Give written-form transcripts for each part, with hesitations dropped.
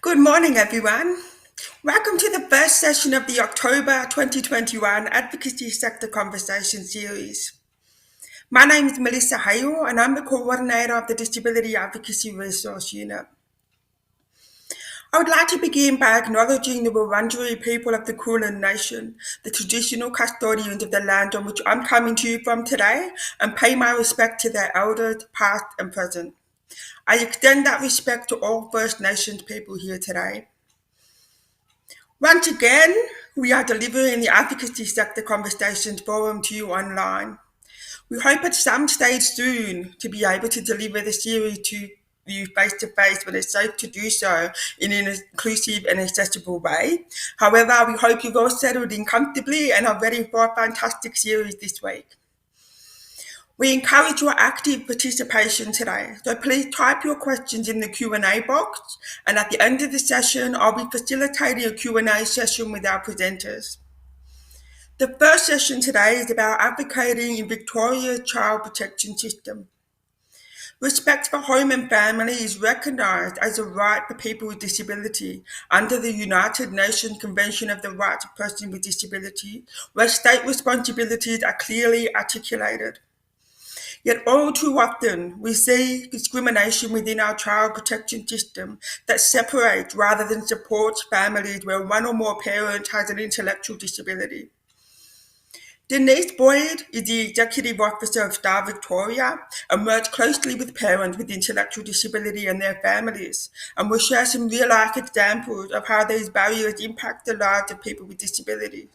Good morning, everyone. Welcome to the first session of the October 2021 Advocacy Sector Conversation Series. My name is Melissa Hayel, and I'm the coordinator of the Disability Advocacy Resource Unit. I would like to begin by acknowledging the Wurundjeri people of the Kulin Nation, the traditional custodians of the land on which I'm coming to you from today, and pay my respect to their elders, past and present. I extend that respect to all First Nations people here today. Once again, we are delivering the Advocacy Sector Conversations Forum to you online. We hope at some stage soon to be able to deliver the series to you face-to-face when it's safe to do so in an inclusive and accessible way. However, we hope you've all settled in comfortably and are ready for a fantastic series this week. We encourage your active participation today, so please type your questions in the Q&A box, and at the end of the session, I'll be facilitating a Q&A session with our presenters. The first session today is about advocating in Victoria's child protection system. Respect for home and family is recognised as a right for people with disability under the United Nations Convention of the Rights of Persons with Disability, where state responsibilities are clearly articulated. Yet all too often, we see discrimination within our child protection system that separates rather than supports families where one or more parents has an intellectual disability. Denise Boyd is the Executive Officer of Star Victoria and works closely with parents with intellectual disability and their families, and will share some real-life examples of how these barriers impact the lives of people with disabilities.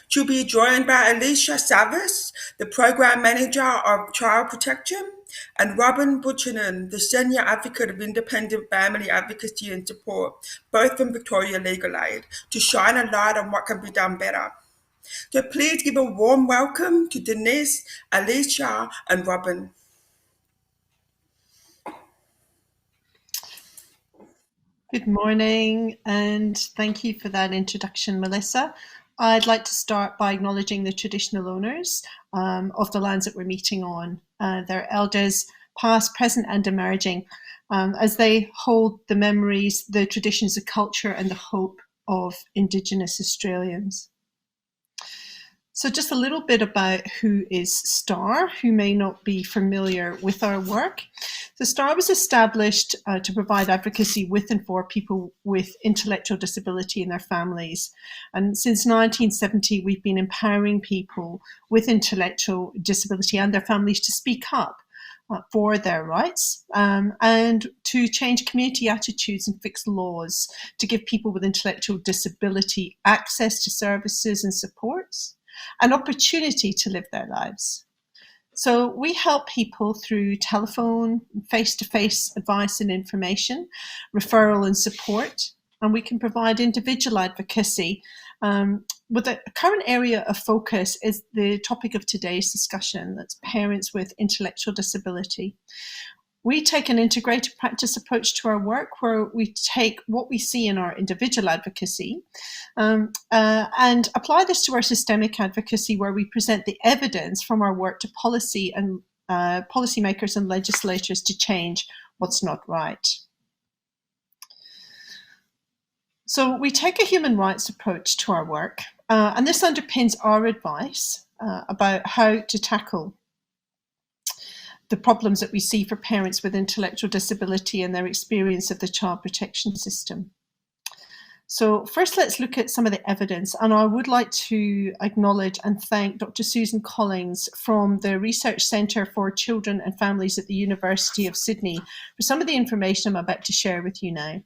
She'll be joined by Elicia Savvas, the Program Manager of Child Protection, and Robyn, Buchanan, the Senior Advocate of Independent Family Advocacy and Support, both from Victoria Legal Aid, to shine a light on what can be done better. So please give a warm welcome to Denise, Elicia, and Robyn. Good morning, and thank you for that introduction, Melissa. I'd like to start by acknowledging the traditional owners of the lands that we're meeting on, their elders, past, present, and emerging, as they hold the memories, the traditions, the culture, and the hope of Indigenous Australians. So just a little bit about who is STAR, who may not be familiar with our work. So STAR was established to provide advocacy with and for people with intellectual disability and their families. And since 1970, we've been empowering people with intellectual disability and their families to speak up for their rights and to change community attitudes and fix laws to give people with intellectual disability access to services and supports, an opportunity to live their lives. So we help people through telephone, face-to-face advice and information, referral and support, and we can provide individual advocacy. With a current area of focus is the topic of today's discussion, that's parents with intellectual disability. We take an integrated practice approach to our work where we take what we see in our individual advocacy and apply this to our systemic advocacy, where we present the evidence from our work to policy and policymakers and legislators to change what's not right. So we take a human rights approach to our work, and this underpins our advice about how to tackle the problems that we see for parents with intellectual disability and their experience of the child protection system. So first, let's look at some of the evidence, and I would like to acknowledge and thank Dr. Susan Collins from the Research Centre for Children and Families at the University of Sydney for some of the information I'm about to share with you now.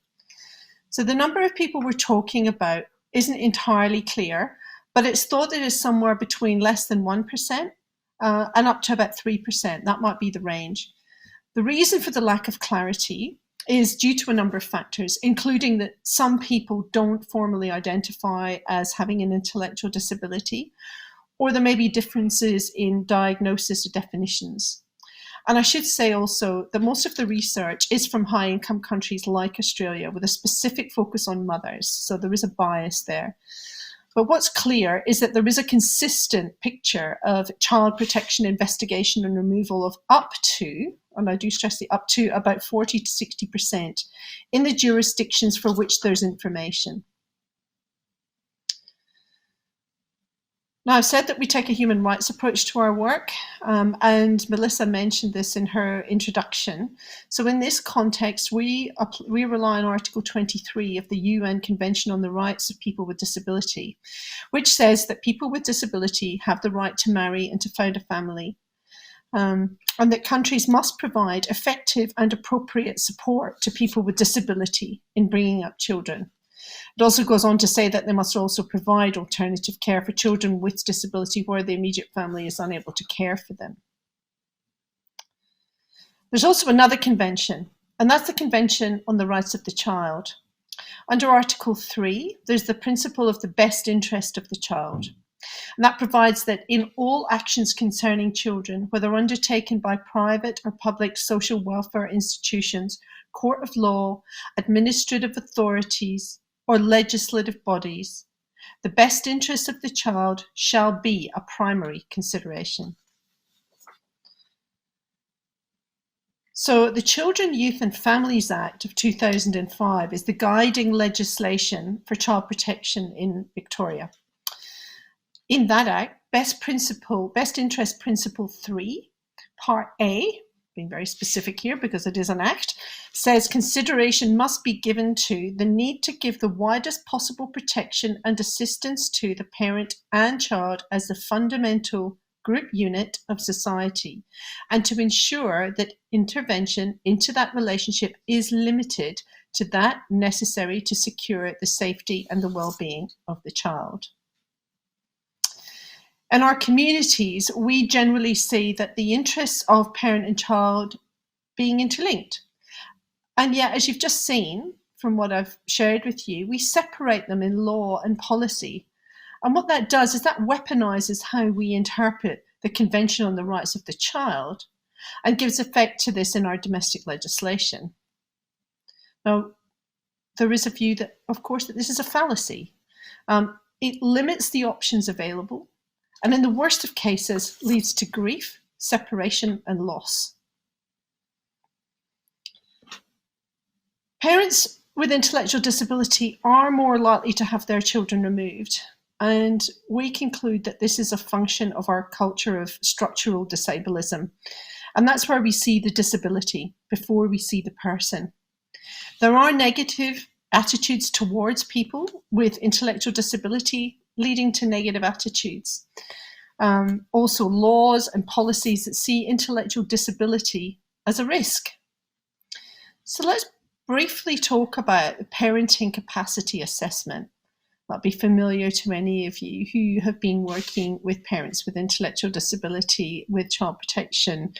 So the number of people we're talking about isn't entirely clear, but it's thought that it's somewhere between less than 1% and up to about 3%. That might be the range. The reason for the lack of clarity is due to a number of factors, including that some people don't formally identify as having an intellectual disability, or there may be differences in diagnosis or definitions. And I should say also that most of the research is from high-income countries like Australia, with a specific focus on mothers, so there is a bias there. But what's clear is that there is a consistent picture of child protection investigation and removal of up to, and I do stress the up to, about 40 to 60% in the jurisdictions for which there's information. Now, I've said that we take a human rights approach to our work, and Melissa mentioned this in her introduction. So in this context, we rely on Article 23 of the UN Convention on the Rights of People with Disability, which says that people with disability have the right to marry and to found a family, and that countries must provide effective and appropriate support to people with disability in bringing up children. It also goes on to say that they must also provide alternative care for children with disability where the immediate family is unable to care for them. There's also another convention, and that's the Convention on the Rights of the Child. Under Article 3, there's the principle of the best interest of the child. And that provides that in all actions concerning children, whether undertaken by private or public social welfare institutions, court of law, administrative authorities, or legislative bodies, the best interest of the child shall be a primary consideration. So the Children, Youth and Families Act of 2005 is the guiding legislation for child protection in Victoria. In that act, best interest principle 3, part A, being very specific here because it is an act, says consideration must be given to the need to give the widest possible protection and assistance to the parent and child as the fundamental group unit of society, and to ensure that intervention into that relationship is limited to that necessary to secure the safety and the well-being of the child. In our communities, we generally see that the interests of parent and child being interlinked. And yet, as you've just seen from what I've shared with you, we separate them in law and policy. And what that does is that weaponizes how we interpret the Convention on the Rights of the Child and gives effect to this in our domestic legislation. Now, there is a view that, of course, that this is a fallacy. It limits the options available, and in the worst of cases, leads to grief, separation, and loss. Parents with intellectual disability are more likely to have their children removed, and we conclude that this is a function of our culture of structural disableism, and that's where we see the disability before we see the person. There are negative attitudes towards people with intellectual disability, leading to negative attitudes. Also laws and policies that see intellectual disability as a risk. So let's briefly talk about the parenting capacity assessment. That'll be familiar to many of you who have been working with parents with intellectual disability with child protection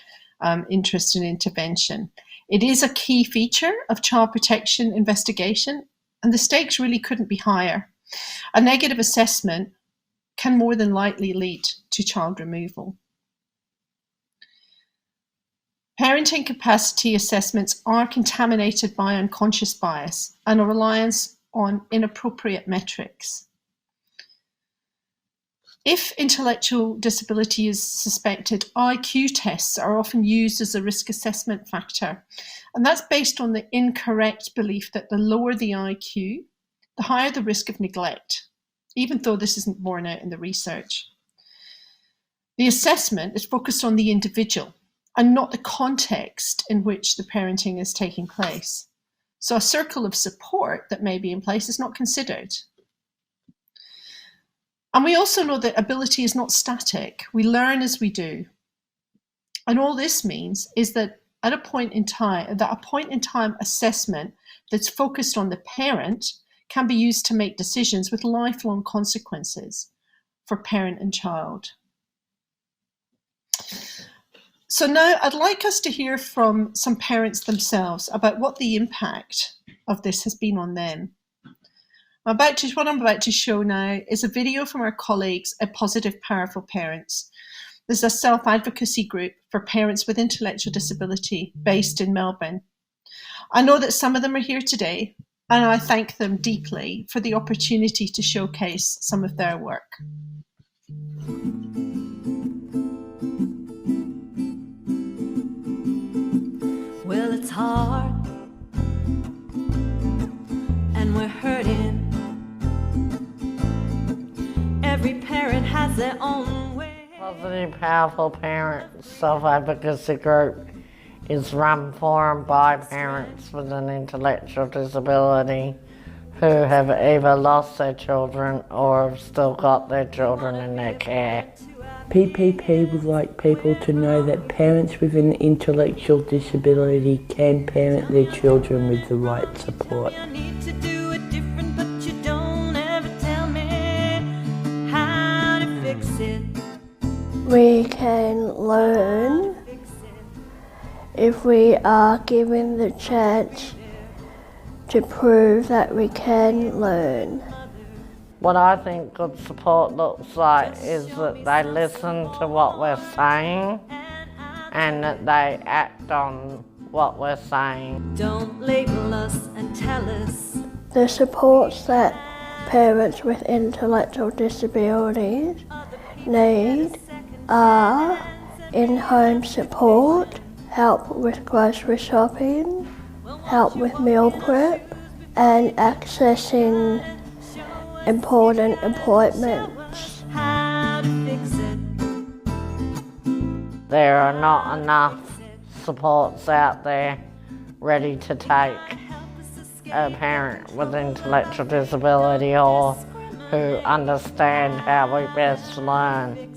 interest and intervention. It is a key feature of child protection investigation, and the stakes really couldn't be higher. A negative assessment can more than likely lead to child removal. Parenting capacity assessments are contaminated by unconscious bias and a reliance on inappropriate metrics. If intellectual disability is suspected, IQ tests are often used as a risk assessment factor, and that's based on the incorrect belief that the lower the IQ, the higher the risk of neglect, even though this isn't borne out in the research. The assessment is focused on the individual and not the context in which the parenting is taking place. So a circle of support that may be in place is not considered. And we also know that ability is not static. We learn as we do. And all this means is that at a point in time, assessment that's focused on the parent can be used to make decisions with lifelong consequences for parent and child. So now I'd like us to hear from some parents themselves about what the impact of this has been on them. What I'm about to show now is a video from our colleagues at Positive Powerful Parents. This is a self-advocacy group for parents with intellectual disability based in Melbourne. I know that some of them are here today, and I thank them deeply for the opportunity to showcase some of their work. Well, it's hard, and we're hurting. Every parent has their own way. Positive Powerful Parents Self-Advocacy Group is run for and by parents with an intellectual disability who have either lost their children or have still got their children in their care. PPP would like people to know that parents with an intellectual disability can parent their children with the right support. You need to do it different, but you don't ever tell me how to fix it. We can learn if we are given the chance to prove that we can learn. What I think good support looks like is that they listen to what we're saying and that they act on what we're saying. Don't label us and tell us. The supports that parents with intellectual disabilities need are in-home support, help with grocery shopping, help with meal prep, and accessing important appointments. How to fix it. There are not enough supports out there ready to take a parent with intellectual disability or who understand how we best learn.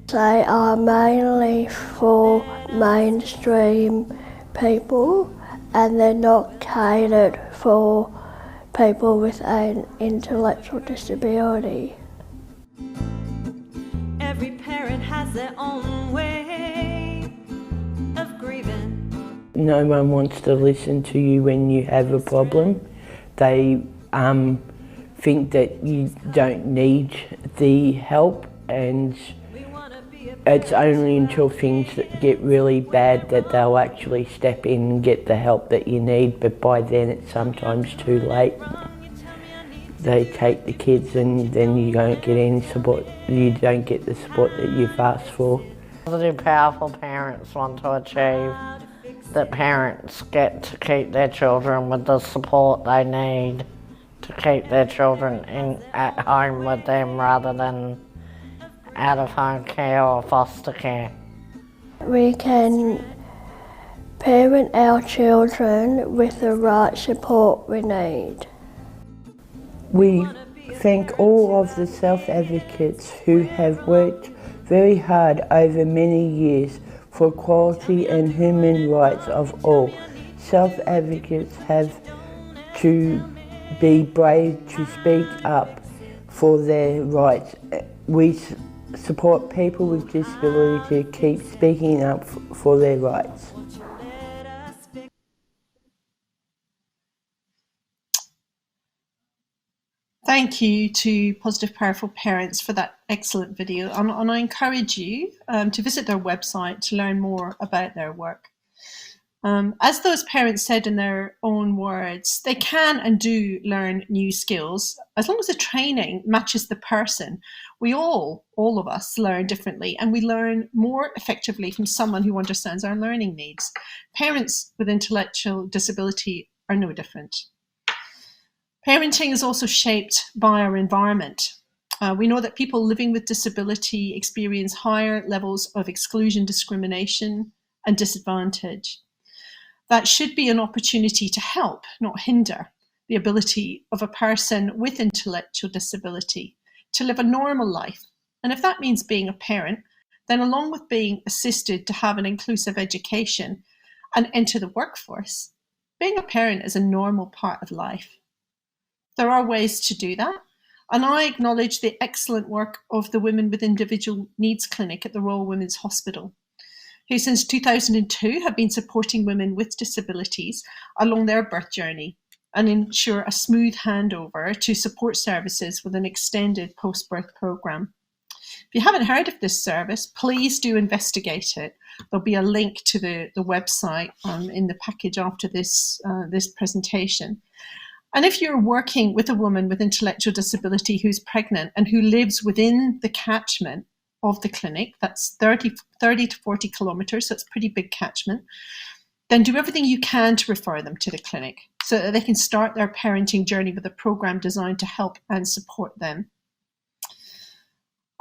They are mainly for mainstream people and they're not catered for people with an intellectual disability. Every parent has their own way of grieving. No one wants to listen to you when you have a problem. They think that you don't need the help, and it's only until things get really bad that they'll actually step in and get the help that you need, but by then it's sometimes too late. They take the kids and then you don't get any support, you don't get the support that you've asked for. Positive Powerful Parents want to achieve that parents get to keep their children with the support they need to keep their children at home with them rather than out-of-home care or foster care. We can parent our children with the right support we need. We thank all of the self-advocates who have worked very hard over many years for equality and human rights of all. Self-advocates have to be brave to speak up for their rights. We support people with disability to keep speaking up for their rights. Thank you to Positive Powerful Parents for that excellent video, and I encourage you to visit their website to learn more about their work. As those parents said in their own words, they can and do learn new skills as long as the training matches the person. We all of us learn differently, and we learn more effectively from someone who understands our learning needs. Parents with intellectual disability are no different. Parenting is also shaped by our environment. We know that people living with disability experience higher levels of exclusion, discrimination, and disadvantage. That should be an opportunity to help, not hinder, the ability of a person with intellectual disability to live a normal life. And if that means being a parent, then along with being assisted to have an inclusive education and enter the workforce, being a parent is a normal part of life. There are ways to do that, and I acknowledge the excellent work of the Women with Individual Needs Clinic at the Royal Women's Hospital, who since 2002 have been supporting women with disabilities along their birth journey and ensure a smooth handover to support services with an extended post-birth programme. If you haven't heard of this service, please do investigate it. There'll be a link to the website in the package after this presentation. And if you're working with a woman with intellectual disability who's pregnant and who lives within the catchment of the clinic, that's 30 to 40 kilometres, so it's a pretty big catchment, then do everything you can to refer them to the clinic so that they can start their parenting journey with a program designed to help and support them.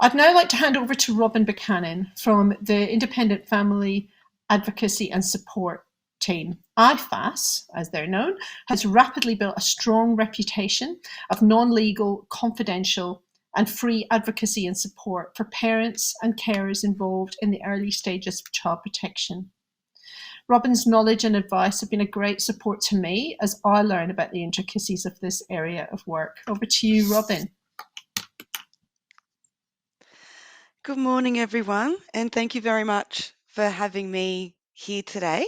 I'd now like to hand over to Robyn Buchanan from the Independent Family Advocacy and Support team. IFAS, as they're known, has rapidly built a strong reputation of non-legal, confidential, and free advocacy and support for parents and carers involved in the early stages of child protection. Robyn's knowledge and advice have been a great support to me as I learn about the intricacies of this area of work. Over to you, Robyn. Good morning, everyone, and thank you very much for having me here today.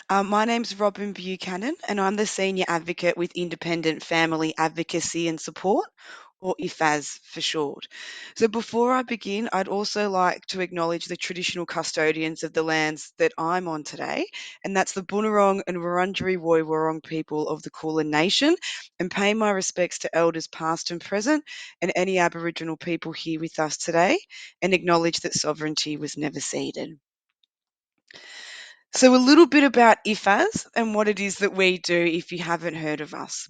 My name's Robyn Buchanan, and I'm the Senior Advocate with Independent Family Advocacy and Support, or IFAS for short. So before I begin, I'd also like to acknowledge the traditional custodians of the lands that I'm on today, and that's the Bunurong and Wurundjeri Woi-wurrung people of the Kulin Nation, and pay my respects to elders past and present and any Aboriginal people here with us today, and acknowledge that sovereignty was never ceded. So a little bit about IFAS and what it is that we do if you haven't heard of us.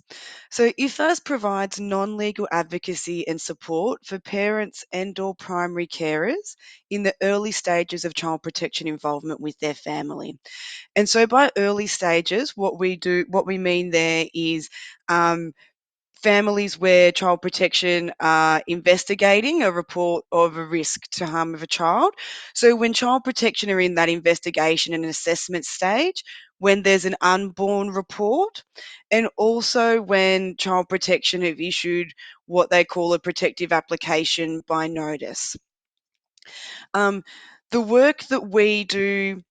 So IFAS provides non-legal advocacy and support for parents and/or primary carers in the early stages of child protection involvement with their family. And so by early stages, what we mean there is families where child protection are investigating a report of a risk to harm of a child. So when child protection are in that investigation and assessment stage, when there's an unborn report, and also when child protection have issued what they call a protective application by notice. The work that we do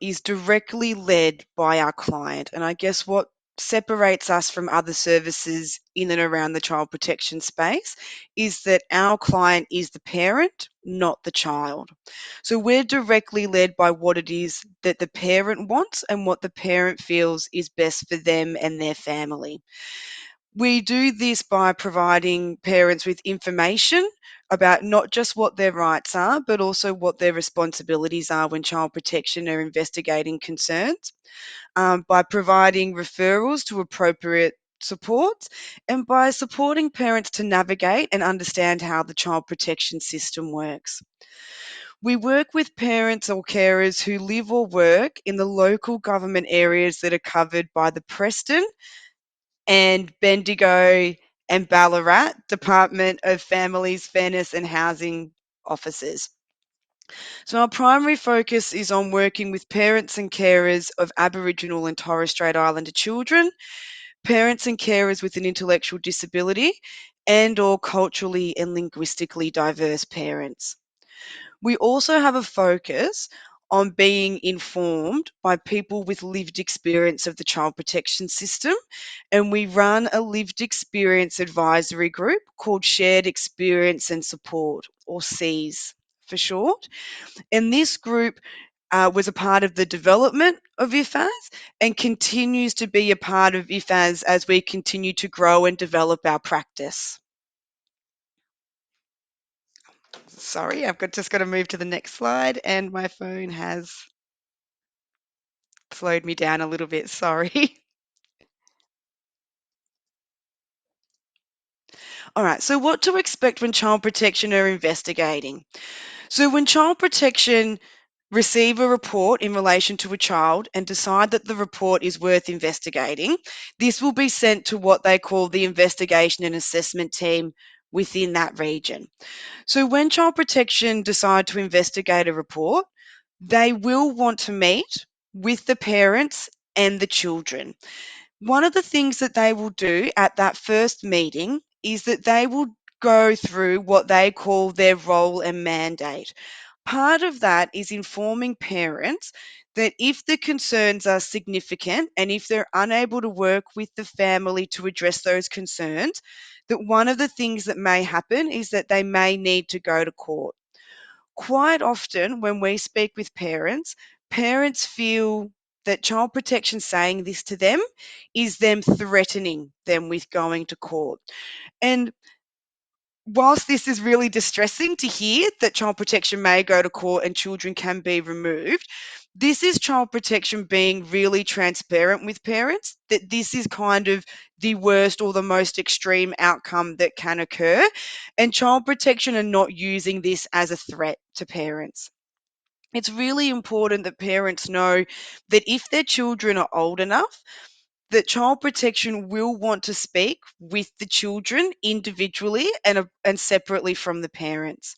is directly led by our client, and I guess what separates us from other services in and around the child protection space is that our client is the parent, not the child. So we're directly led by what it is that the parent wants and what the parent feels is best for them and their family. We do this by providing parents with information about not just what their rights are, but also what their responsibilities are when child protection are investigating concerns, by providing referrals to appropriate supports, and by supporting parents to navigate and understand how the child protection system works. We work with parents or carers who live or work in the local government areas that are covered by the Preston and Bendigo and Ballarat Department of Families, Fairness and Housing officers. So our primary focus is on working with parents and carers of Aboriginal and Torres Strait Islander children, parents and carers with an intellectual disability, and/or culturally and linguistically diverse parents. We also have a focus on being informed by people with lived experience of the child protection system, and we run a lived experience advisory group called Shared Experience and Support, or SEAS for short. And this group was a part of the development of IFAS and continues to be a part of IFAS as we continue to grow and develop our practice. Sorry, just got to move to the next slide, and my phone has slowed me down a little bit. Sorry. All right, so what to expect when child protection are investigating? So when child protection receive a report in relation to a child and decide that the report is worth investigating, this will be sent to what they call the investigation and assessment team within that region. So when child protection decide to investigate a report, they will want to meet with the parents and the children. One of the things that they will do at that first meeting is that they will go through what they call their role and mandate. Part of that is informing parents that if the concerns are significant and if they're unable to work with the family to address those concerns, that one of the things that may happen is that they may need to go to court. Quite often when we speak with parents, parents feel that child protection saying this to them is them threatening them with going to court. And whilst this is really distressing to hear that child protection may go to court and children can be removed, this is child protection being really transparent with parents that this is kind of the worst or the most extreme outcome that can occur. And child protection are not using this as a threat to parents. It's really important that parents know that if their children are old enough, that child protection will want to speak with the children individually and separately from the parents.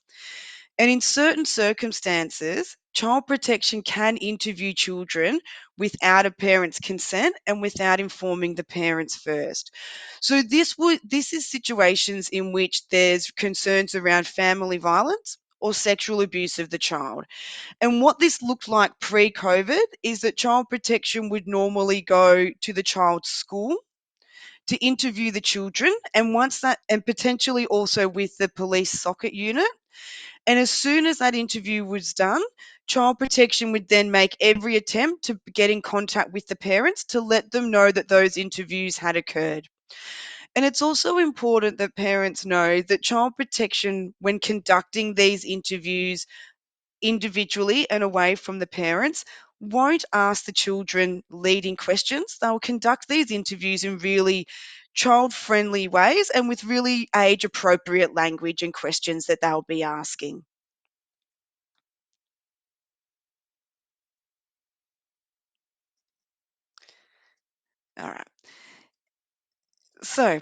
And in certain circumstances, child protection can interview children without a parent's consent and without informing the parents first. So this is situations in which there's concerns around family violence or sexual abuse of the child. And what this looked like pre-COVID is that child protection would normally go to the child's school to interview the children, and once that, and potentially also with the police socket unit. And as soon as that interview was done, child protection would then make every attempt to get in contact with the parents to let them know that those interviews had occurred. And it's also important that parents know that child protection, when conducting these interviews individually and away from the parents, won't ask the children leading questions. They'll conduct these interviews in really child friendly ways and with really age appropriate language and questions that they'll be asking. All right. So,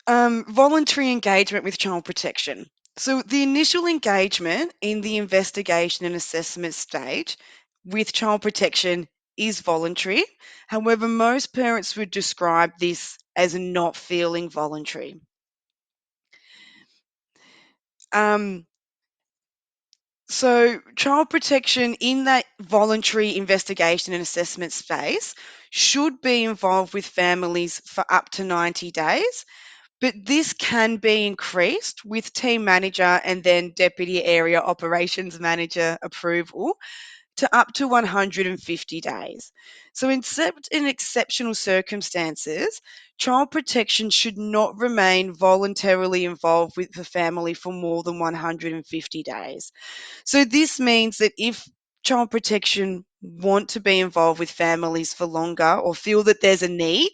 voluntary engagement with child protection. So, the initial engagement in the investigation and assessment stage with child protection is voluntary. However, most parents would describe this as not feeling voluntary. Um, so, child protection in that voluntary investigation and assessment space should be involved with families for up to 90 days. But this can be increased with team manager and then deputy area operations manager approval to up to 150 days. So, except in exceptional circumstances, child protection should not remain voluntarily involved with the family for more than 150 days. So, this means that if child protection want to be involved with families for longer or feel that there's a need,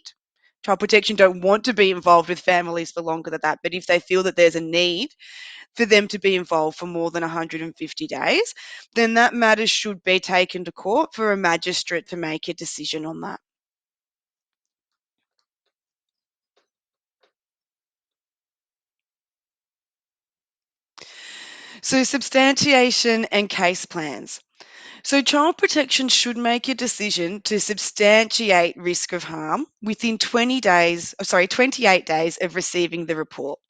child protection don't want to be involved with families for longer than that, but if they feel that there's a need for them to be involved for more than 150 days, then that matter should be taken to court for a magistrate to make a decision on that. So, substantiation and case plans. So, child protection should make a decision to substantiate risk of harm within 28 days of receiving the report.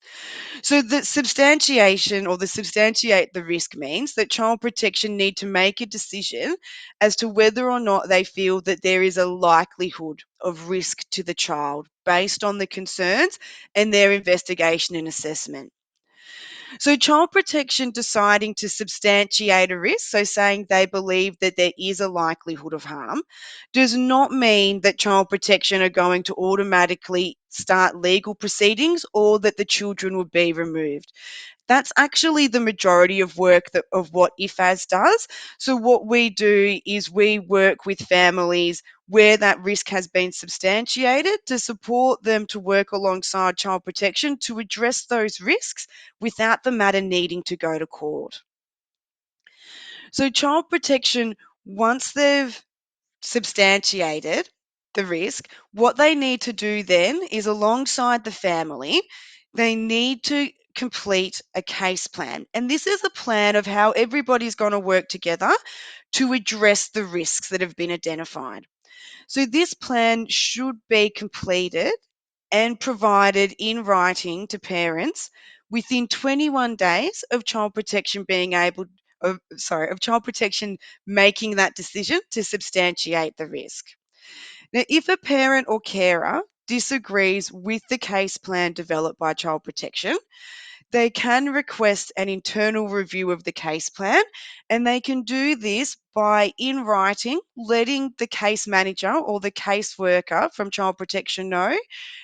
So the substantiation or the substantiate the risk means that child protection need to make a decision as to whether or not they feel that there is a likelihood of risk to the child based on the concerns and their investigation and assessment. So child protection deciding to substantiate a risk, so saying they believe that there is a likelihood of harm, does not mean that child protection are going to automatically start legal proceedings or that the children will be removed. That's actually the majority of work of what IFAS does. So what we do is we work with families where that risk has been substantiated to support them to work alongside child protection to address those risks without the matter needing to go to court. So child protection, once they've substantiated the risk, what they need to do then is alongside the family, they need to complete a case plan. And this is a plan of how everybody's going to work together to address the risks that have been identified. So this plan should be completed and provided in writing to parents within 21 days of child protection of child protection making that decision to substantiate the risk. Now, if a parent or carer disagrees with the case plan developed by child protection, they can request an internal review of the case plan, and they can do this by, in writing, letting the case manager or the caseworker from Child Protection know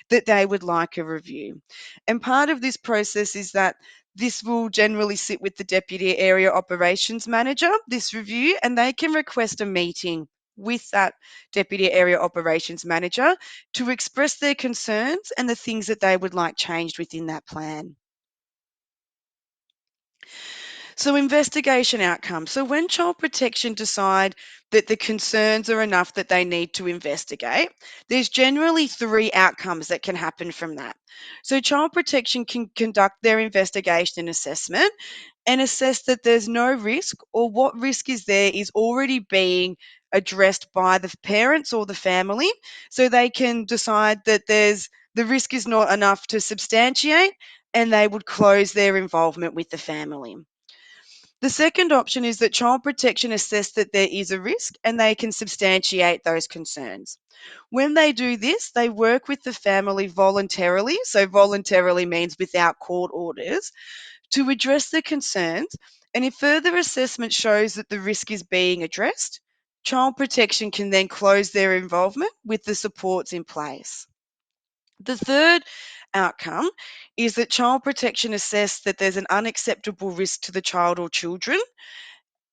that they would like a review. And part of this process is that this will generally sit with the Deputy Area Operations Manager, this review, and they can request a meeting with that Deputy Area Operations Manager to express their concerns and the things that they would like changed within that plan. So investigation outcomes. So when Child Protection decide that the concerns are enough that they need to investigate, there's generally 3 outcomes that can happen from that. So Child Protection can conduct their investigation and assessment and assess that there's no risk, or what risk is there is already being addressed by the parents or the family. So they can decide that the risk is not enough to substantiate, and they would close their involvement with the family. The second option is that Child Protection assess that there is a risk and they can substantiate those concerns. When they do this, they work with the family voluntarily, so voluntarily means without court orders, to address the concerns, and if further assessment shows that the risk is being addressed, Child Protection can then close their involvement with the supports in place. The third outcome is that Child Protection assess that there's an unacceptable risk to the child or children,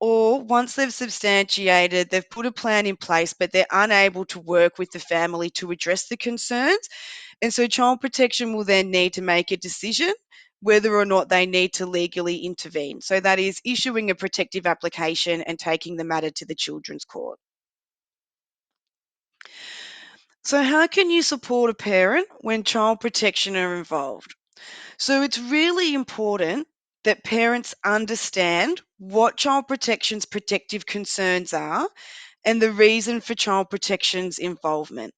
or once they've substantiated, they've put a plan in place, but they're unable to work with the family to address the concerns. And so Child Protection will then need to make a decision whether or not they need to legally intervene. So that is issuing a protective application and taking the matter to the Children's Court. So how can you support a parent when Child Protection are involved? So it's really important that parents understand what Child Protection's protective concerns are and the reason for Child Protection's involvement.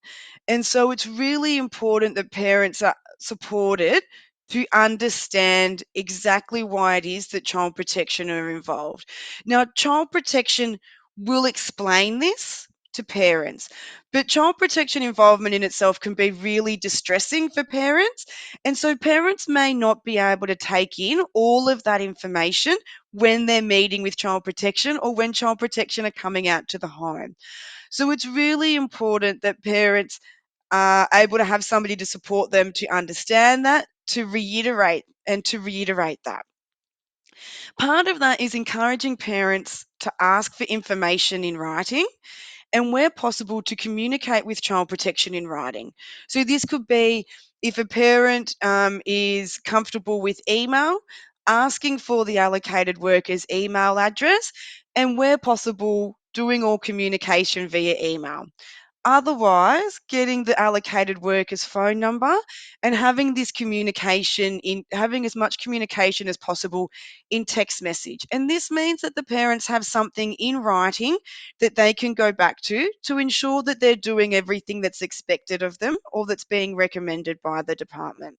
And so it's really important that parents are supported to understand exactly why it is that Child Protection are involved. Now, Child Protection will explain this to parents, but Child Protection involvement in itself can be really distressing for parents. And so parents may not be able to take in all of that information when they're meeting with Child Protection or when Child Protection are coming out to the home. So it's really important that parents are able to have somebody to support them to understand that, to reiterate that. Part of that is encouraging parents to ask for information in writing, and where possible to communicate with Child Protection in writing. So this could be if a parent is comfortable with email, asking for the allocated worker's email address, and where possible, doing all communication via email. Otherwise, getting the allocated worker's phone number and having having as much communication as possible in text message. And this means that the parents have something in writing that they can go back to ensure that they're doing everything that's expected of them or that's being recommended by the department.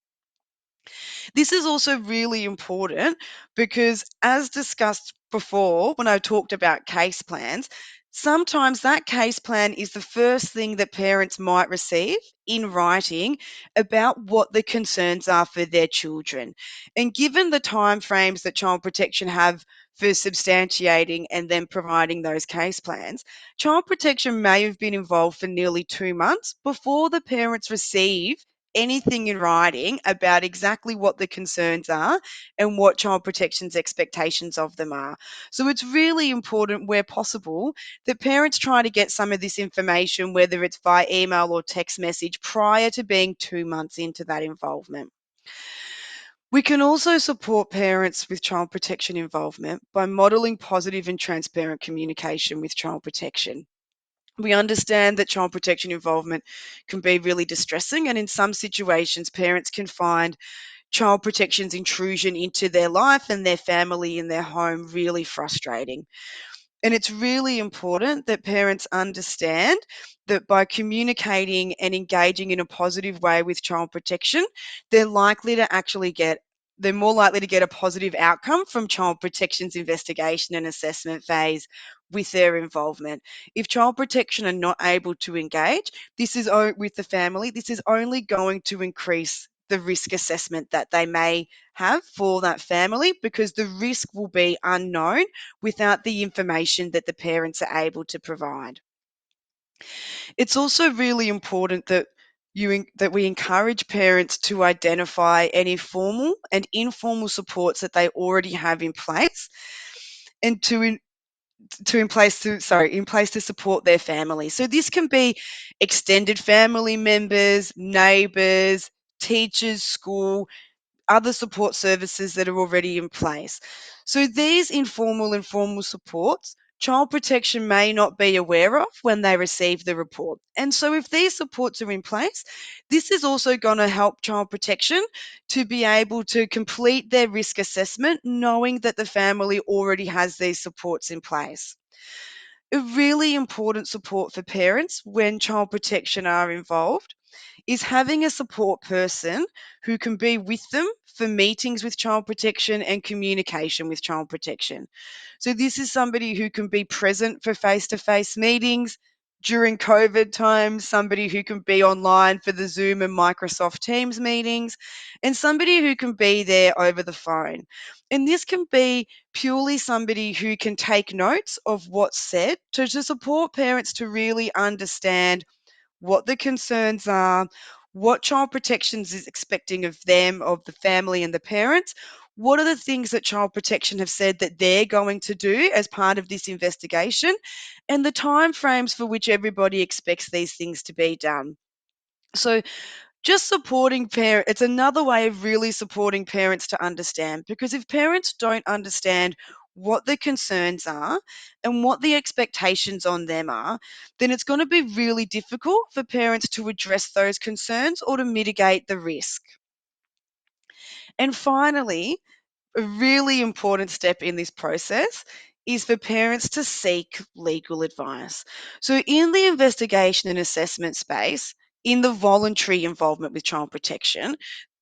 This is also really important because, as discussed before, when I talked about case plans, sometimes that case plan is the first thing that parents might receive in writing about what the concerns are for their children. And given the timeframes that Child Protection have for substantiating and then providing those case plans, Child Protection may have been involved for nearly 2 months before the parents receive anything in writing about exactly what the concerns are and what Child Protection's expectations of them are. So it's really important, where possible, that parents try to get some of this information, whether it's by email or text message, prior to being 2 months into that involvement. We can also support parents with Child Protection involvement by modelling positive and transparent communication with Child Protection. We understand that Child Protection involvement can be really distressing, and in some situations, parents can find Child Protection's intrusion into their life and their family and their home really frustrating. And it's really important that parents understand that by communicating and engaging in a positive way with Child Protection, they're more likely to get a positive outcome from Child Protection's investigation and assessment phase with their involvement. If Child Protection are not able to engage with the family, this is only going to increase the risk assessment that they may have for that family, because the risk will be unknown without the information that the parents are able to provide. It's also really important that we encourage parents to identify any formal and informal supports that they already have in place, and in place to support their family. So this can be extended family members, neighbours, teachers, school, other support services that are already in place. So these informal and formal supports, child protection may not be aware of when they receive the report. And so if these supports are in place, this is also going to help child protection to be able to complete their risk assessment, knowing that the family already has these supports in place. A really important support for parents when child protection are involved is having a support person who can be with them for meetings with child protection and communication with child protection. So this is somebody who can be present for face-to-face meetings during COVID times, somebody who can be online for the Zoom and Microsoft Teams meetings, and somebody who can be there over the phone. And this can be purely somebody who can take notes of what's said to support parents to really understand what the concerns are, what child protections is expecting of them, of the family and the parents. What are the things that child protection have said that they're going to do as part of this investigation, and the timeframes for which everybody expects these things to be done. So just supporting parents, it's another way of really supporting parents to understand, because if parents don't understand what the concerns are and what the expectations on them are, then it's going to be really difficult for parents to address those concerns or to mitigate the risk. And finally, a really important step in this process is for parents to seek legal advice. So in the investigation and assessment space, in the voluntary involvement with child protection,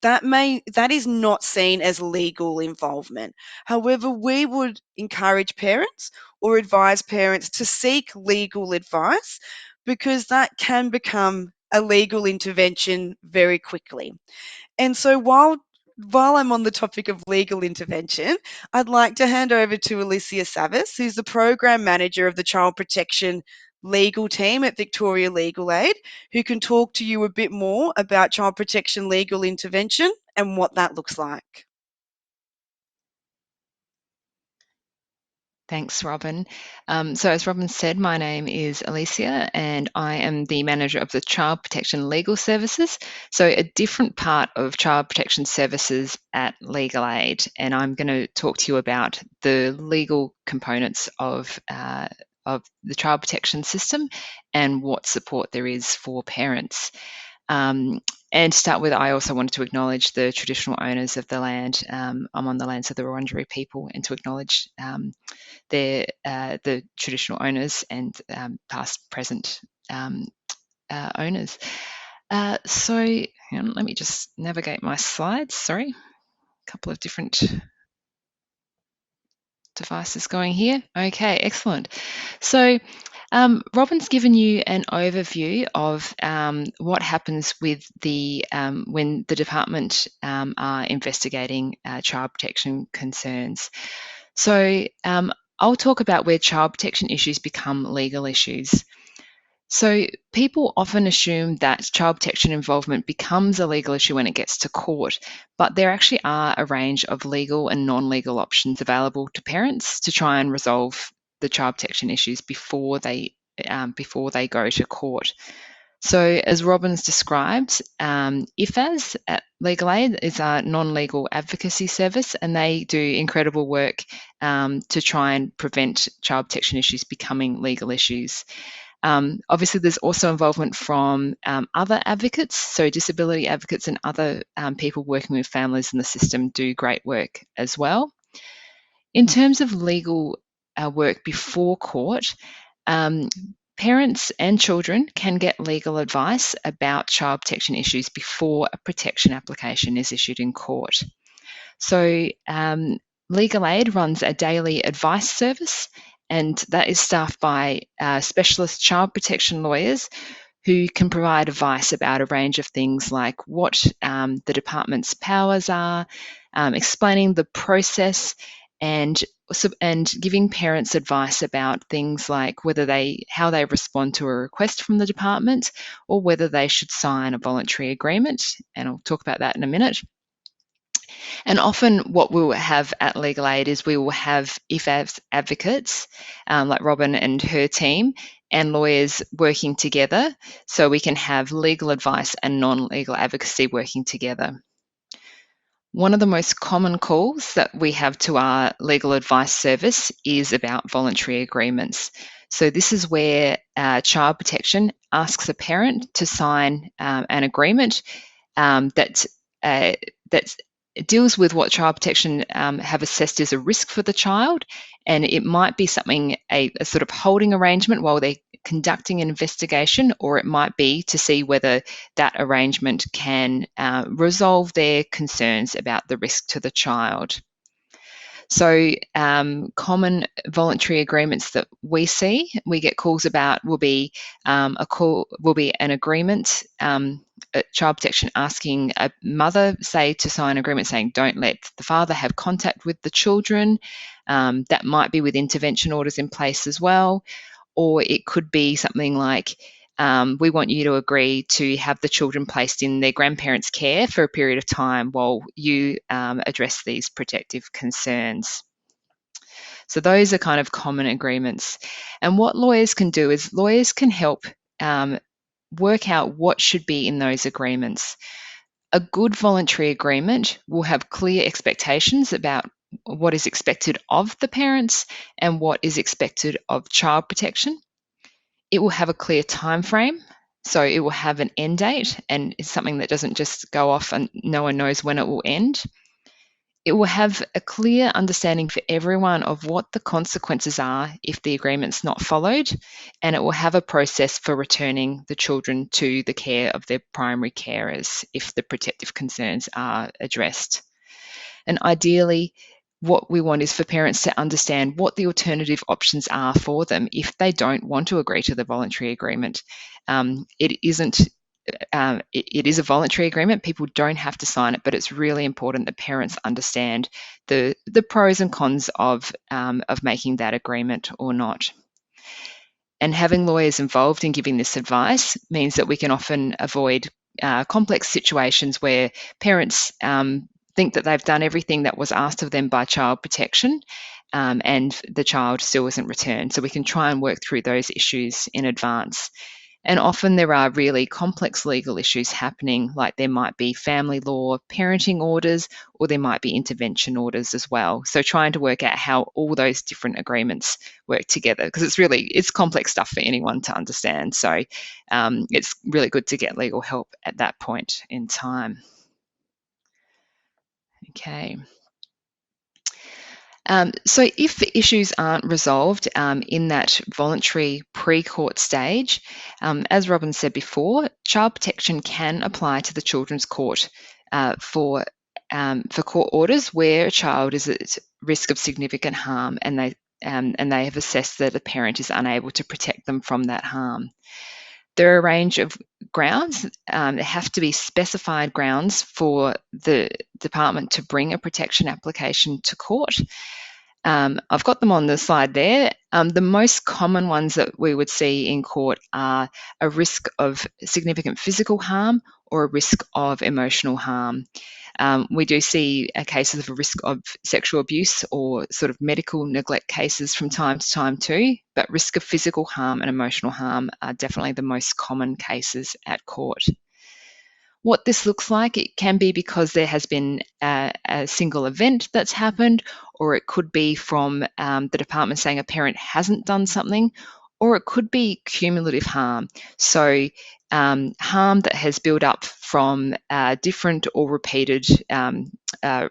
that is not seen as legal involvement. However, we would encourage parents or advise parents to seek legal advice, because that can become a legal intervention very quickly. And so while I'm on the topic of legal intervention, I'd like to hand over to Elicia Savvas, who's the Program Manager of the Child Protection Legal Team at Victoria Legal Aid, who can talk to you a bit more about child protection legal intervention and what that looks like. Thanks, Robyn. So as Robyn said, my name is Elicia and I am the manager of the Child Protection Legal Services, so a different part of child protection services at Legal Aid. And I'm going to talk to you about the legal components of the child protection system and what support there is for parents. And to start with, I also wanted to acknowledge the traditional owners of the land. I'm on the lands of the Wurundjeri people, and to acknowledge the traditional owners and past, present owners. So hang on, let me just navigate my slides. Sorry, a couple of different devices going here. Okay, excellent. So Robyn's given you an overview of what happens with the when the department are investigating child protection concerns. So I'll talk about where child protection issues become legal issues. So people often assume that child protection involvement becomes a legal issue when it gets to court, but there actually are a range of legal and non-legal options available to parents to try and resolve the child protection issues before they go to court. So as Robyn's described, IFAS at Legal Aid is a non-legal advocacy service, and they do incredible work to try and prevent child protection issues becoming legal issues. Obviously, there's also involvement from other advocates, so disability advocates and other people working with families in the system do great work as well. In terms of legal work before court, parents and children can get legal advice about child protection issues before a protection application is issued in court. So Legal Aid runs a daily advice service, and that is staffed by specialist child protection lawyers who can provide advice about a range of things like what the department's powers are, explaining the process, and giving parents advice about things like how they respond to a request from the department, or whether they should sign a voluntary agreement. And I'll talk about that in a minute. And often what we'll have at Legal Aid is we will have IFAS advocates, like Robyn and her team, and lawyers working together, so we can have legal advice and non-legal advocacy working together. One of the most common calls that we have to our legal advice service is about voluntary agreements. So this is where Child Protection asks a parent to sign an agreement that deals with what Child Protection have assessed as a risk for the child, and it might be something, a sort of holding arrangement while they're conducting an investigation, or it might be to see whether that arrangement can resolve their concerns about the risk to the child. So common voluntary agreements that we get calls about will be an agreement, Child Protection asking a mother, say, to sign an agreement saying don't let the father have contact with the children. That might be with intervention orders in place as well. Or it could be something like, we want you to agree to have the children placed in their grandparents' care for a period of time while you address these protective concerns. So those are kind of common agreements. And what lawyers can do is lawyers can help work out what should be in those agreements. A good voluntary agreement will have clear expectations about what is expected of the parents and what is expected of Child Protection. It will have a clear time frame, so it will have an end date, and it's something that doesn't just go off and no one knows when it will end. It will have a clear understanding for everyone of what the consequences are if the agreement's not followed, and it will have a process for returning the children to the care of their primary carers if the protective concerns are addressed. And ideally, what we want is for parents to understand what the alternative options are for them if they don't want to agree to the voluntary agreement. It is a voluntary agreement. People don't have to sign it, but it's really important that parents understand the pros and cons of making that agreement or not. And having lawyers involved in giving this advice means that we can often avoid complex situations where parents think that they've done everything that was asked of them by Child Protection, and the child still isn't returned. So we can try and work through those issues in advance. And often there are really complex legal issues happening, like there might be family law parenting orders, or there might be intervention orders as well. So trying to work out how all those different agreements work together, because it's complex stuff for anyone to understand. So it's really good to get legal help at that point in time. Okay. So if the issues aren't resolved in that voluntary pre-court stage, as Robyn said before, Child Protection can apply to the Children's Court for court orders where a child is at risk of significant harm and they have assessed that a parent is unable to protect them from that harm. There are a range of grounds. There have to be specified grounds for the department to bring a protection application to court. I've got them on the slide there. The most common ones that we would see in court are a risk of significant physical harm or a risk of emotional harm. We do see cases of a risk of sexual abuse or sort of medical neglect cases from time to time too, but risk of physical harm and emotional harm are definitely the most common cases at court. What this looks like, it can be because there has been a single event that's happened, or it could be from the department saying a parent hasn't done something, or it could be cumulative harm. So harm that has built up from different or repeated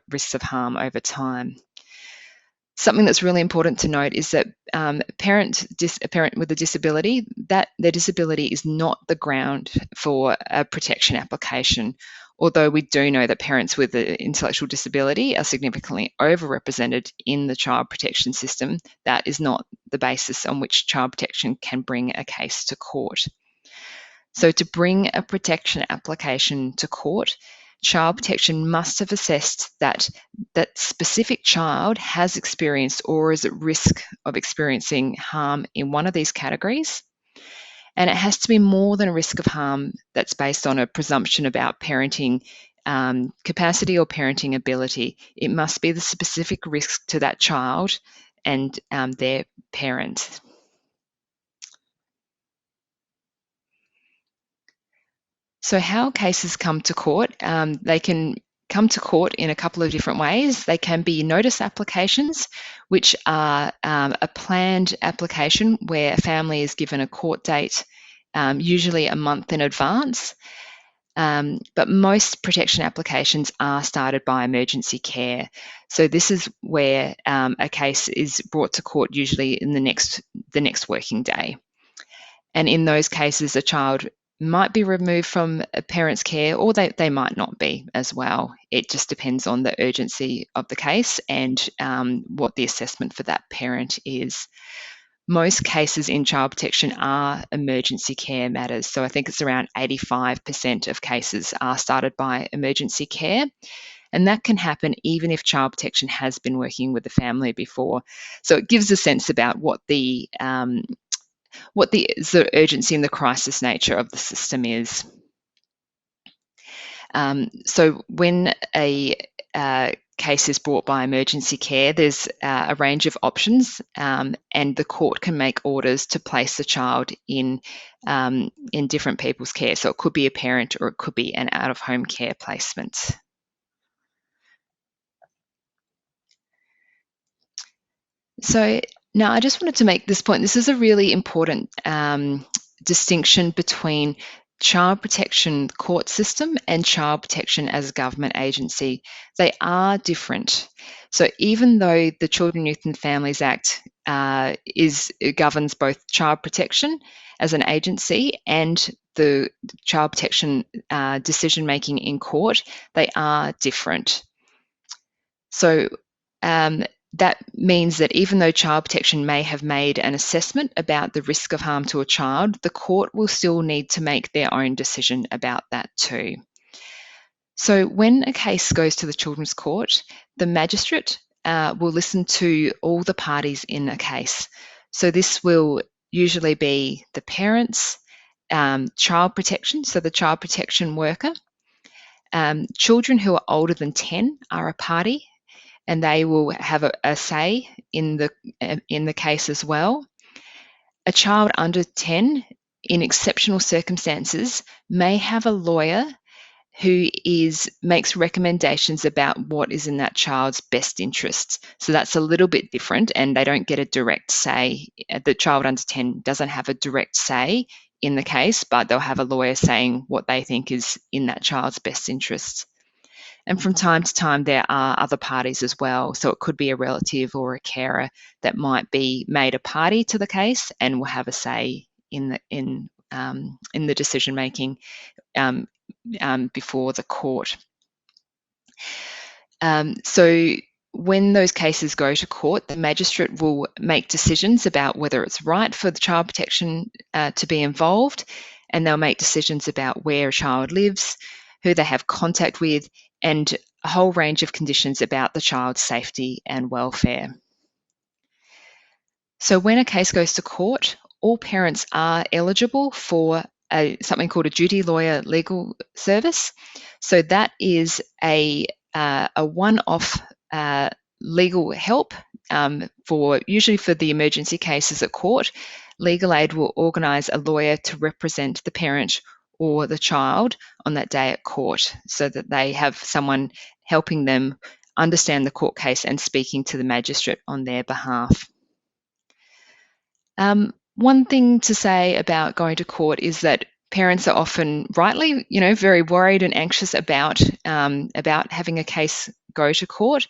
risks of harm over time. Something that's really important to note is that a parent with a disability, that their disability is not the ground for a protection application. Although we do know that parents with an intellectual disability are significantly overrepresented in the child protection system, that is not the basis on which Child Protection can bring a case to court. So to bring a protection application to court, Child Protection must have assessed that that specific child has experienced or is at risk of experiencing harm in one of these categories. And it has to be more than a risk of harm that's based on a presumption about parenting capacity or parenting ability. It must be the specific risk to that child and their parent. So how cases come to court? They can come to court in a couple of different ways. They can be notice applications, which are a planned application where a family is given a court date, usually a month in advance. But most protection applications are started by emergency care. So this is where a case is brought to court usually in the next working day. And in those cases, a child might be removed from a parent's care, or they might not be as well. It just depends on the urgency of the case and what the assessment for that parent is. Most cases in child protection are emergency care matters. So I think it's around 85% of cases are started by emergency care. And that can happen even if child protection has been working with the family before. So it gives a sense about what the urgency and the crisis nature of the system is. So when a case is brought by emergency care, there's a range of options, and the court can make orders to place the child in different people's care. So it could be a parent or it could be an out-of-home care placement. So now I just wanted to make this point. This is a really important distinction between child protection court system and child protection as a government agency. They are different. So even though the Children, Youth and Families Act governs both child protection as an agency and the child protection decision making in court, they are different. So that means that even though child protection may have made an assessment about the risk of harm to a child, the court will still need to make their own decision about that too. So when a case goes to the Children's Court, the magistrate will listen to all the parties in a case. So this will usually be the parents, child protection, so the child protection worker. Children who are older than 10 are a party, and they will have a say in the case as well. A child under 10, in exceptional circumstances, may have a lawyer who makes recommendations about what is in that child's best interests. So that's a little bit different, and they don't get a direct say. The child under 10 doesn't have a direct say in the case, but they'll have a lawyer saying what they think is in that child's best interests. And from time to time, there are other parties as well. So it could be a relative or a carer that might be made a party to the case and will have a say in the decision making before the court. So when those cases go to court, the magistrate will make decisions about whether it's right for the child protection to be involved, and they'll make decisions about where a child lives, who they have contact with, and a whole range of conditions about the child's safety and welfare. So when a case goes to court, all parents are eligible for something called a duty lawyer legal service. So that is a one-off legal help usually for the emergency cases at court. Legal aid will organise a lawyer to represent the parent or the child on that day at court, so that they have someone helping them understand the court case and speaking to the magistrate on their behalf. One thing to say about going to court is that parents are often rightly, very worried and anxious about having a case go to court.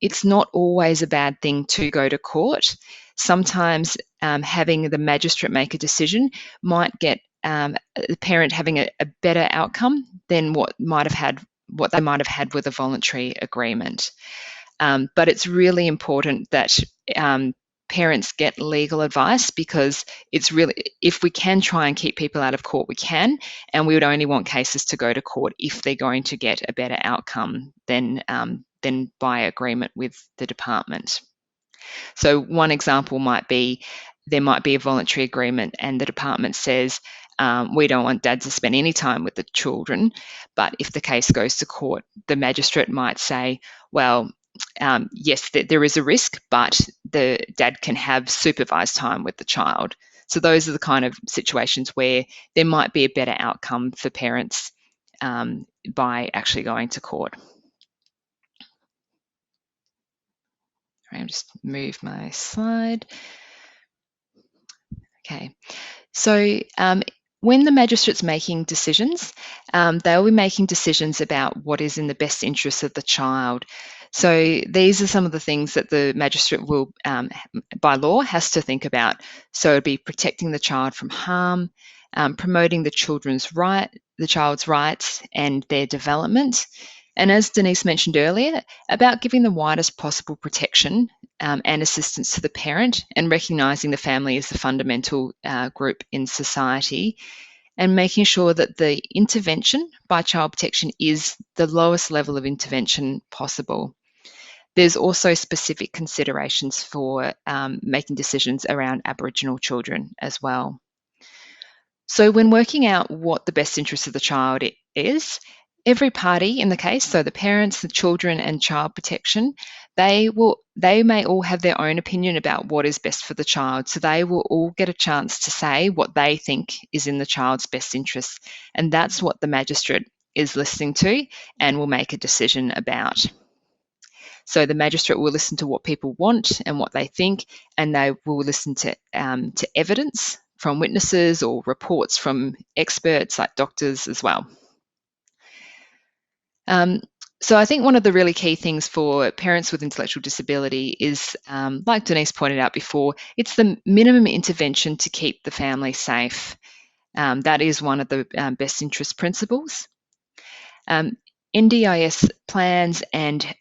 It's not always a bad thing to go to court. Sometimes having the magistrate make a decision might get the parent having a better outcome than what they might have had with a voluntary agreement. But it's really important that parents get legal advice, because it's really, if we can try and keep people out of court, we can, and we would only want cases to go to court if they're going to get a better outcome than by agreement with the department. So one example might be, there might be a voluntary agreement and the department says, we don't want dad to spend any time with the children, but if the case goes to court, the magistrate might say, well, yes, there is a risk, but the dad can have supervised time with the child. So those are the kind of situations where there might be a better outcome for parents by actually going to court. I'll just move my slide. Okay, so when the magistrate's making decisions, they'll be making decisions about what is in the best interest of the child. So these are some of the things that the magistrate will, by law, has to think about. So it'd be protecting the child from harm, promoting the child's rights and their development. And as Denise mentioned earlier, about giving the widest possible protection and assistance to the parent, and recognising the family as the fundamental group in society, and making sure that the intervention by child protection is the lowest level of intervention possible. There's also specific considerations for making decisions around Aboriginal children as well. So when working out what the best interest of the child is, every party in the case, so the parents, the children and child protection, they may all have their own opinion about what is best for the child. So they will all get a chance to say what they think is in the child's best interest. And that's what the magistrate is listening to and will make a decision about. So the magistrate will listen to what people want and what they think, and they will listen to evidence from witnesses or reports from experts like doctors as well. So I think one of the really key things for parents with intellectual disability is, like Denise pointed out before, it's the minimum intervention to keep the family safe. That is one of the best interest principles. NDIS plans and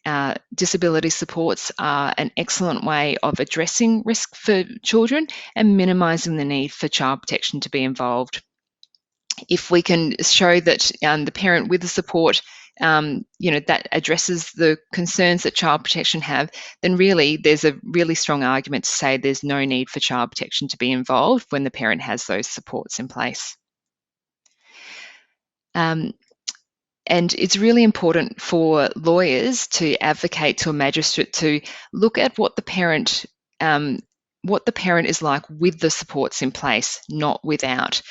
disability supports are an excellent way of addressing risk for children and minimising the need for child protection to be involved. If we can show that the parent with the support that addresses the concerns that child protection have, then really there's a really strong argument to say there's no need for child protection to be involved when the parent has those supports in place. And it's really important for lawyers to advocate to a magistrate to look at what the parent is like with the supports in place, not without.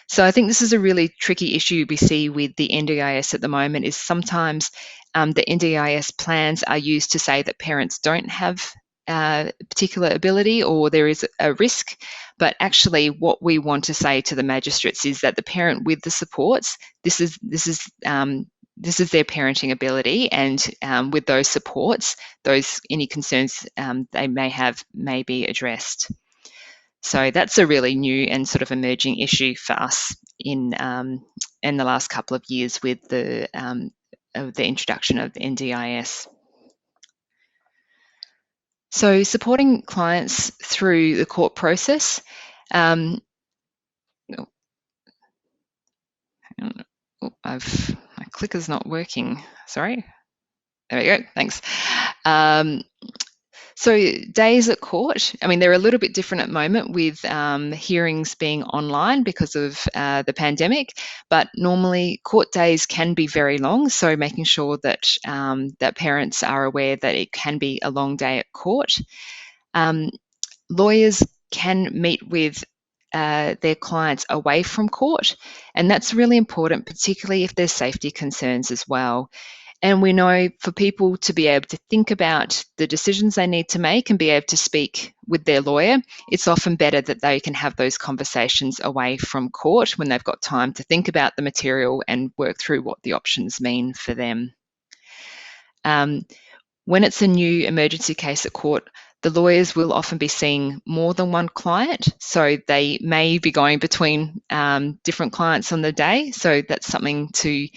So I think this is a really tricky issue we see with the NDIS at the moment, is sometimes the NDIS plans are used to say that parents don't have a particular ability or there is a risk, but actually what we want to say to the magistrates is that the parent with the supports, this is their parenting ability, and with those supports, any concerns they may have may be addressed. So that's a really new and sort of emerging issue for us in the last couple of years with the introduction of the NDIS. So supporting clients through the court process. My clicker's not working. Sorry. There we go. Thanks. So days at court, I mean, they're a little bit different at the moment with hearings being online because of the pandemic, but normally court days can be very long. So making sure that that parents are aware that it can be a long day at court. Lawyers can meet with their clients away from court, and that's really important, particularly if there's safety concerns as well. And we know for people to be able to think about the decisions they need to make and be able to speak with their lawyer, it's often better that they can have those conversations away from court when they've got time to think about the material and work through what the options mean for them. When it's a new emergency case at court, the lawyers will often be seeing more than one client, so they may be going between different clients on the day. So that's something to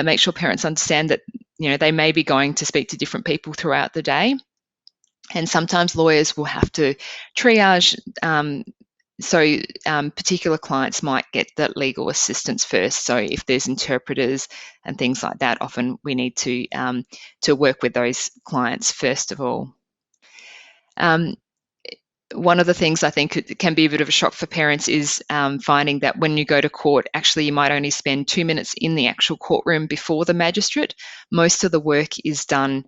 make sure parents understand that they may be going to speak to different people throughout the day. And sometimes lawyers will have to triage. So particular clients might get that legal assistance first. So if there's interpreters and things like that, often we need to work with those clients first of all. One of the things I think can be a bit of a shock for parents is finding that when you go to court, actually you might only spend 2 minutes in the actual courtroom before the magistrate. Most of the work is done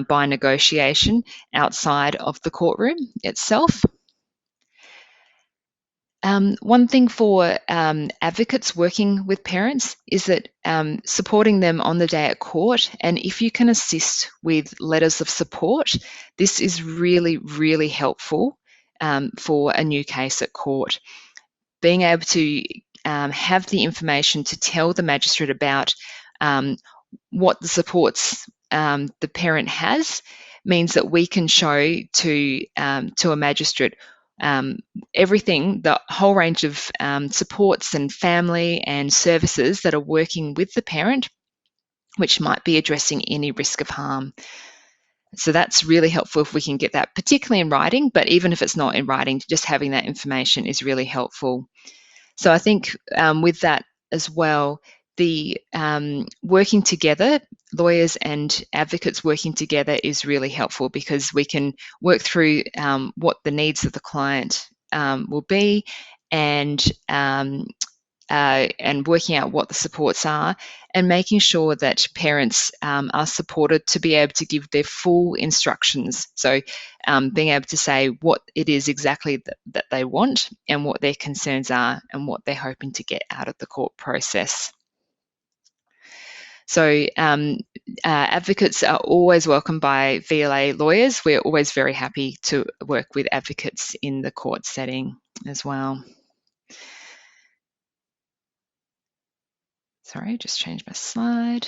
by negotiation outside of the courtroom itself. One thing for advocates working with parents is that supporting them on the day at court, and if you can assist with letters of support, this is really, really helpful for a new case at court. Being able to have the information to tell the magistrate about what the supports the parent has means that we can show to a magistrate everything, the whole range of supports and family and services that are working with the parent, which might be addressing any risk of harm. So that's really helpful if we can get that, particularly in writing, but even if it's not in writing, just having that information is really helpful. So I think with that as well, the working together, lawyers and advocates working together is really helpful because we can work through what the needs of the client will be and working out what the supports are and making sure that parents are supported to be able to give their full instructions. So being able to say what it is exactly that they want and what their concerns are and what they're hoping to get out of the court process. So advocates are always welcome by VLA lawyers. We're always very happy to work with advocates in the court setting as well. Sorry, just changed my slide.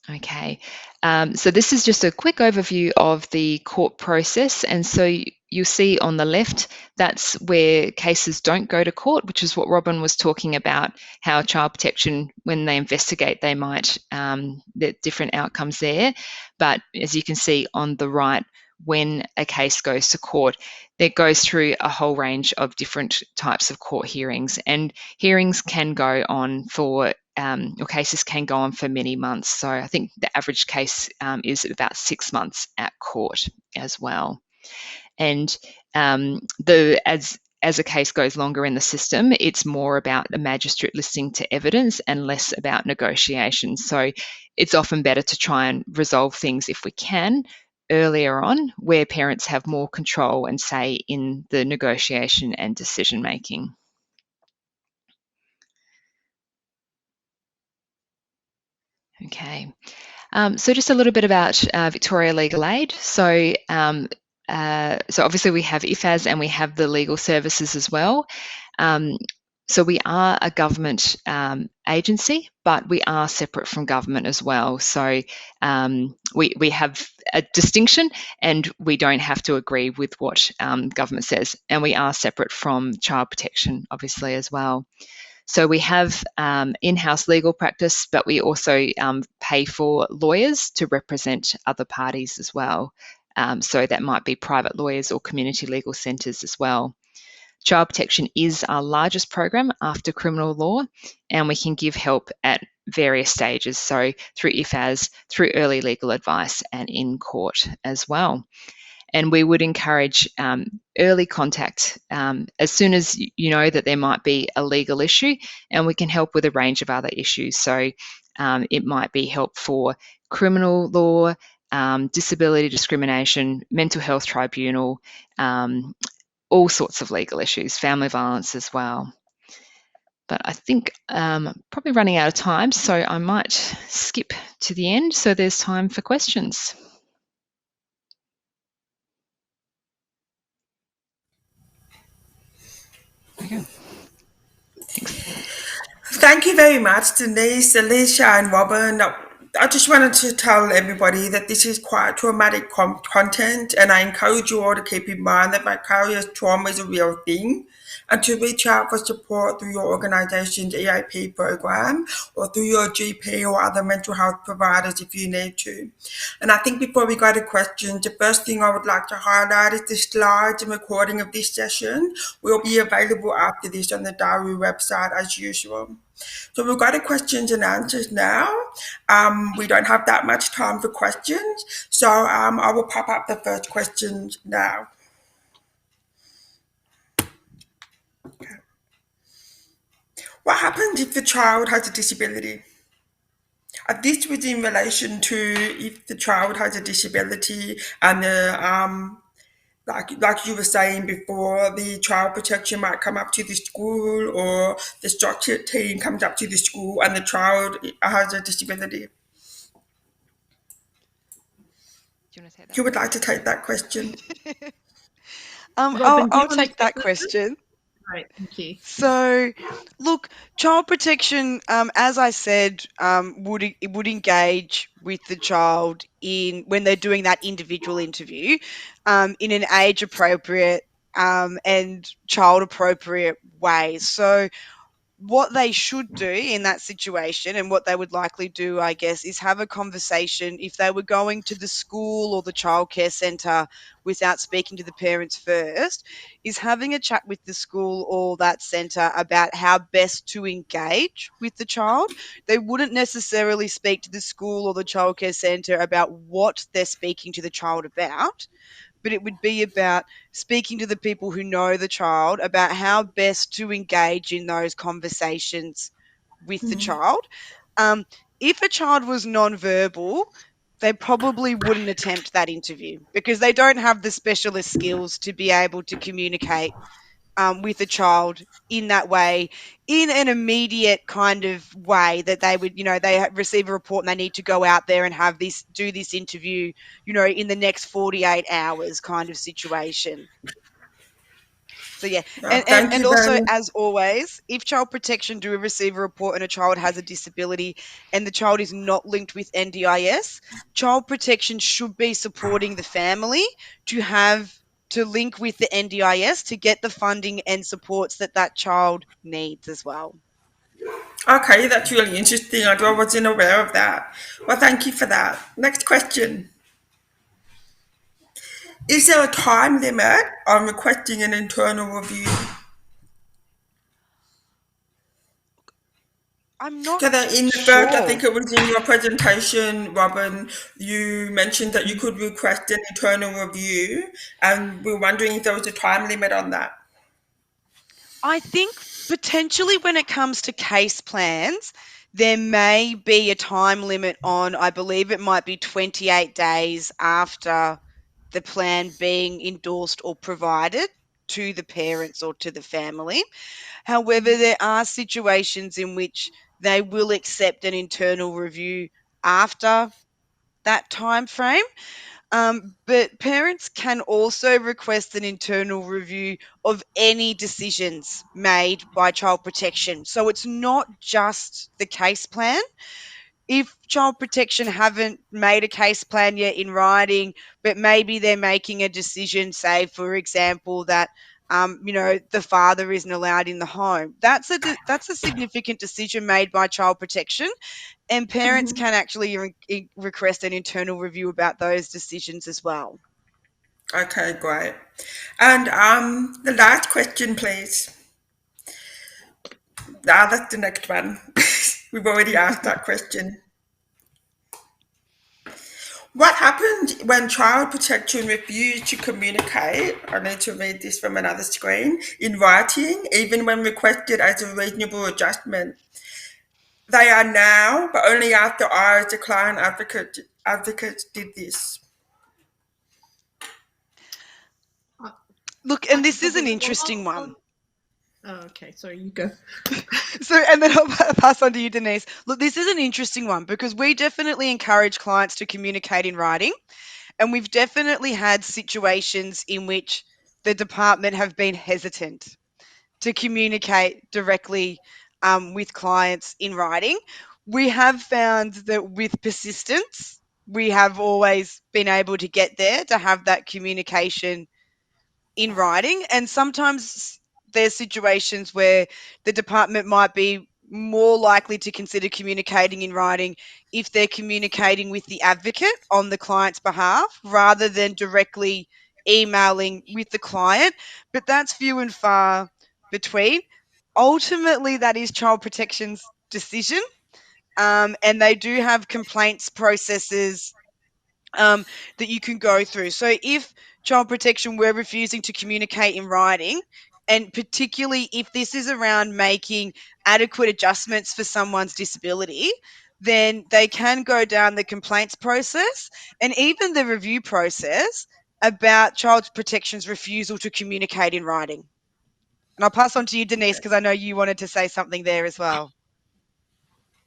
Okay, so this is just a quick overview of the court process. And so you'll see on the left, that's where cases don't go to court, which is what Robyn was talking about, how child protection, when they investigate, they might, there different outcomes there. But as you can see on the right, when a case goes to court, it goes through a whole range of different types of court hearings. And hearings can go on for or cases can go on for many months. So I think the average case is about 6 months at court as well. And as a case goes longer in the system, it's more about the magistrate listening to evidence and less about negotiation. So it's often better to try and resolve things if we can earlier on, where parents have more control and say in the negotiation and decision making. Okay, so just a little bit about Victoria Legal Aid. So obviously we have IFAS and we have the legal services as well. So we are a government agency, but we are separate from government as well. So we have a distinction and we don't have to agree with what government says. And we are separate from child protection, obviously, as well. So we have in-house legal practice, but we also pay for lawyers to represent other parties as well. So that might be private lawyers or community legal centres as well. Child protection is our largest program after criminal law, and we can give help at various stages. So through IFAS, through early legal advice, and in court as well. And we would encourage early contact as soon as you know that there might be a legal issue, and we can help with a range of other issues. So it might be help for criminal law, disability discrimination, mental health tribunal, all sorts of legal issues, family violence as well. But I think I'm probably running out of time, so I might skip to the end so there's time for questions. Okay. Thanks. Thank you very much, Denise, Elicia, and Robyn. I just wanted to tell everybody that this is quite traumatic content, and I encourage you all to keep in mind that vicarious trauma is a real thing, and to reach out for support through your organisation's EAP program or through your GP or other mental health providers if you need to. And I think before we go to questions, the first thing I would like to highlight is the slides and recording of this session will be available after this on the Diary website as usual. So we'll go to questions and answers now. We don't have that much time for questions, so I will pop up the first questions now. Okay. What happens if the child has a disability? This was in relation to if the child has a disability and the like you were saying before, the child protection might come up to the school or the structure team comes up to the school and the child has a disability. Do you want to take that? Who would like to take that question? Robyn, do you I'll wanna take that that? question. Right, thank you. So, look, child protection, as I said, would engage with the child in when they're doing that individual interview, in an age appropriate and child appropriate way. So, what they should do in that situation and what they would likely do, I guess, is have a conversation if they were going to the school or the childcare centre without speaking to the parents first, is having a chat with the school or that centre about how best to engage with the child. They wouldn't necessarily speak to the school or the childcare centre about what they're speaking to the child about, but it would be about speaking to the people who know the child about how best to engage in those conversations with the child. If a child was non-verbal, they probably wouldn't attempt that interview because they don't have the specialist skills to be able to communicate with a child in that way, in an immediate kind of way that they would, they receive a report and they need to go out there and do this interview, in the next 48 hours kind of situation. So yeah, Thank and you very also much. as always, if child protection do receive a report and a child has a disability and the child is not linked with NDIS, child protection should be supporting the family to link with the NDIS to get the funding and supports that child needs as well. Okay, that's really interesting. I wasn't aware of that. Well, thank you for that. Next question. Is there a time limit on requesting an internal review? I'm not So that in the first, I think sure. it was in your presentation, Robyn, you mentioned that you could request an internal review, and we're wondering if there was a time limit on that. I think potentially when it comes to case plans, there may be a time limit on, I believe it might be 28 days after the plan being endorsed or provided to the parents or to the family. However, there are situations in which they will accept an internal review after that time frame. But parents can also request an internal review of any decisions made by child protection. So it's not just the case plan. If child protection haven't made a case plan yet in writing, but maybe they're making a decision, say, for example, that the father isn't allowed in the home. That's a significant decision made by child protection, and parents can actually request an internal review about those decisions as well. Okay, great. And the last question, please. That's the next one. We've already asked that question. What happens when child protection refuse to communicate? I need to read this from another screen. In writing, even when requested as a reasonable adjustment. They are now, but only after I, as a client advocate, did this. Look, and I could this is an probably interesting one. Oh, okay, sorry, you go. So, and then I'll pass on to you, Denise. Look, this is an interesting one because we definitely encourage clients to communicate in writing. And we've definitely had situations in which the department have been hesitant to communicate directly with clients in writing. We have found that with persistence, we have always been able to get there, to have that communication in writing. And sometimes there's situations where the department might be more likely to consider communicating in writing if they're communicating with the advocate on the client's behalf rather than directly emailing with the client. But that's few and far between. Ultimately, that is Child Protection's decision. And they do have complaints processes that you can go through. So if Child Protection were refusing to communicate in writing, and particularly if this is around making adequate adjustments for someone's disability, then they can go down the complaints process and even the review process about Child Protection's refusal to communicate in writing. And I'll pass on to you, Denise, because I know you wanted to say something there as well.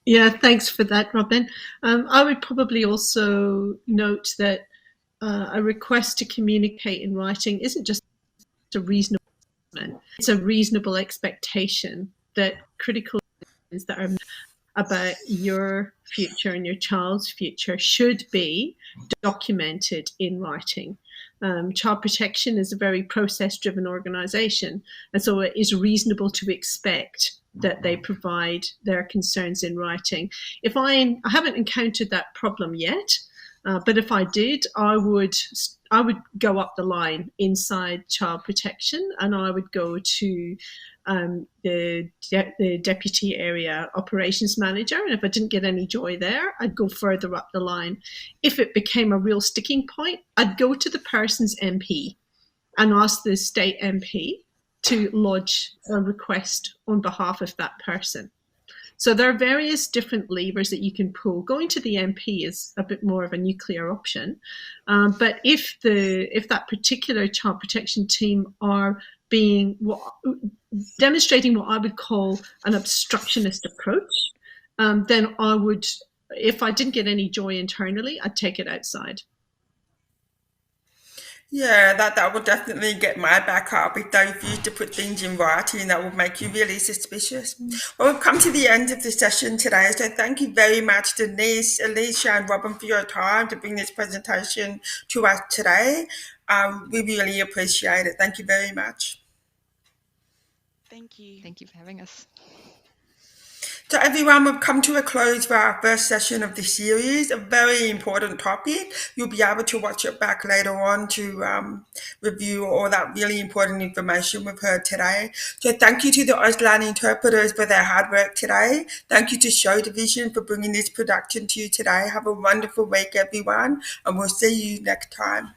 Yeah, thanks for that, Robyn. I would probably also note that a request to communicate in writing isn't just a reasonable, it's a reasonable expectation that critical things that are about your future and your child's future should be documented in writing. Child Protection is a very process-driven organisation, and so it is reasonable to expect that they provide their concerns in writing. I haven't encountered that problem yet, but if I did, I would go up the line inside Child Protection, and I would go to the deputy area operations manager. And if I didn't get any joy there, I'd go further up the line. If it became a real sticking point, I'd go to the person's MP and ask the state MP to lodge a request on behalf of that person. So there are various different levers that you can pull. Going to the MP is a bit more of a nuclear option. But if that particular child protection team are demonstrating what I would call an obstructionist approach, then I would, if I didn't get any joy internally, I'd take it outside. Yeah, that would definitely get my back up. If they refuse to put things in writing, that would make you really suspicious. Well, we've come to the end of the session today, so thank you very much, Denise, Elicia, and Robyn, for your time to bring this presentation to us today. We really appreciate it. Thank you very much. Thank you. Thank you for having us. So everyone, we've come to a close for our first session of the series, a very important topic. You'll be able to watch it back later on to review all that really important information we've heard today. So thank you to the Auslan interpreters for their hard work today. Thank you to Show Division for bringing this production to you today. Have a wonderful week, everyone, and we'll see you next time.